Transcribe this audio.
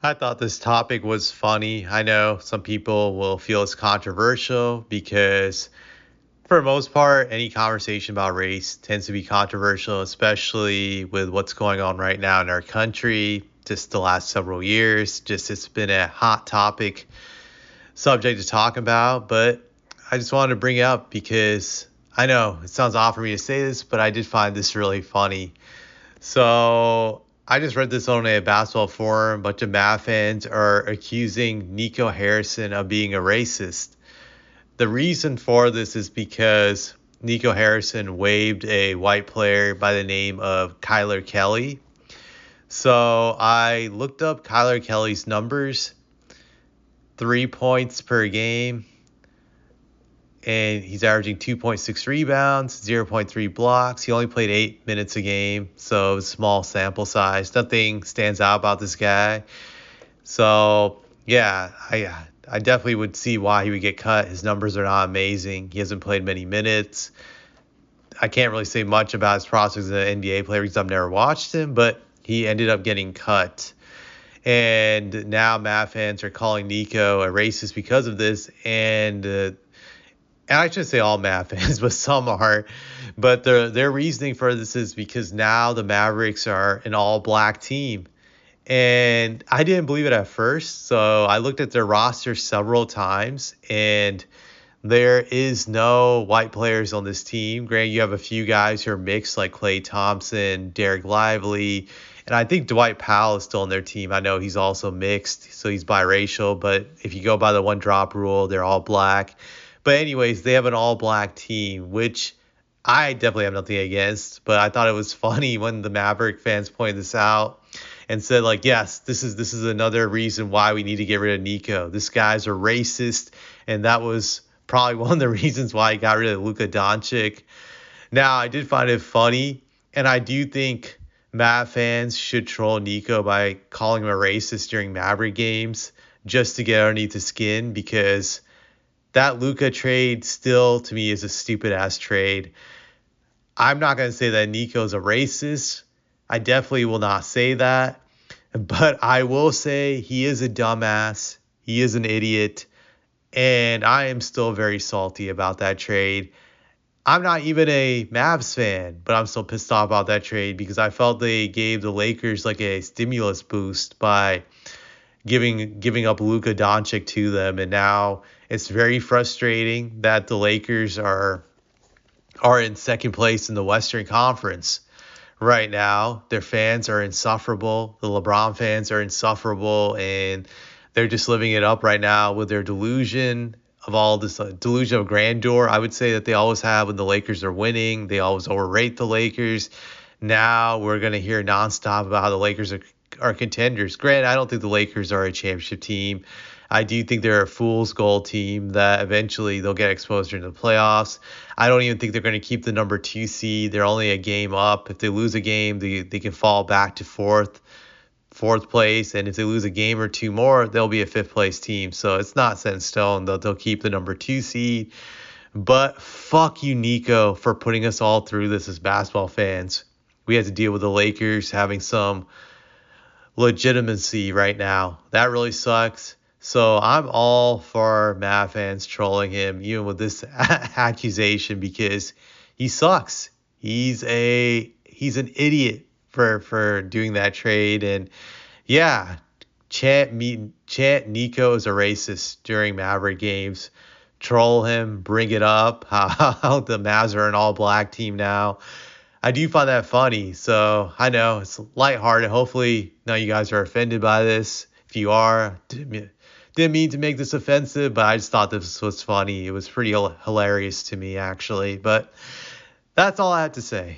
I thought this topic was funny. I know some people will feel it's controversial because, for the most part, any conversation about race tends to be controversial, especially with what's going on right now in our country. Just the last several years, just it's been a hot topic subject to talk about. But I just wanted to bring it up because I know it sounds odd for me to say this, but I did find this really funny. So I just read this on a basketball forum. A bunch of Mav fans are accusing Nico Harrison of being a racist. The reason for this is because Nico Harrison waived a white player by the name of Kylor Kelley. So I looked up Kylor Kelley's numbers: 3 points per game, and he's averaging 2.6 rebounds, 0.3 blocks. He only played 8 minutes a game, so small sample size. Nothing stands out about this guy. So yeah, I definitely would see why he would get cut. His numbers are not amazing. He hasn't played many minutes. I can't really say much about his prospects as an NBA player because I've never watched him, but he ended up getting cut. And now Matt fans are calling Nico a racist because of this, and I shouldn't say all Mav fans, but some are. But their reasoning for this is because now the Mavericks are an all-black team. And I didn't believe it at first, so I looked at their roster several times, and there is no white players on this team. Granted, you have a few guys who are mixed, like Klay Thompson, Derek Lively, and I think Dwight Powell is still on their team. I know he's also mixed, so he's biracial, but if you go by the one drop rule, they're all black. But anyways, they have an all-black team, which I definitely have nothing against, but I thought it was funny when the Maverick fans pointed this out and said, like, yes, this is another reason why we need to get rid of Nico. This guy's a racist, and that was probably one of the reasons why he got rid of Luka Doncic. Now, I did find it funny, and I do think Mav fans should troll Nico by calling him a racist during Maverick games just to get underneath the skin, because that Luka trade still, to me, is a stupid-ass trade. I'm not going to say that Nico's a racist. I definitely will not say that. But I will say he is a dumbass. He is an idiot. And I am still very salty about that trade. I'm not even a Mavs fan, but I'm still pissed off about that trade because I felt they gave the Lakers like a stimulus boost by giving up Luka Doncic to them, and now it's very frustrating that the Lakers are in second place in the Western Conference right now. Their fans are insufferable. The LeBron fans are insufferable, and they're just living it up right now with their delusion of all this delusion of grandeur. I would say that they always have when the Lakers are winning. They always overrate the Lakers. Now we're going to hear nonstop about how the Lakers are contenders. Granted, I don't think the Lakers are a championship team. I do think they're a fool's gold team that eventually they'll get exposure in the playoffs. I don't even think they're going to keep the number 2 seed. They're only a game up. If they lose a game, they can fall back to fourth place, and if they lose a game or two more, they'll be a fifth place team. So it's not set in stone. They'll keep the number 2 seed. But fuck you, Nico, for putting us all through this as basketball fans. We had to deal with the Lakers having some legitimacy right now. That really sucks. So I'm all for Mav fans trolling him, even with this accusation, because he sucks. He's an idiot for doing that trade. And yeah, chant Nico is a racist during Maverick games. Troll him, bring it up, how the Mavs are an all-black team now. I do find that funny. So I know it's lighthearted. Hopefully none of you guys are offended by this. If you are, didn't mean to make this offensive, but I just thought this was funny. It was pretty hilarious to me, actually. But that's all I have to say.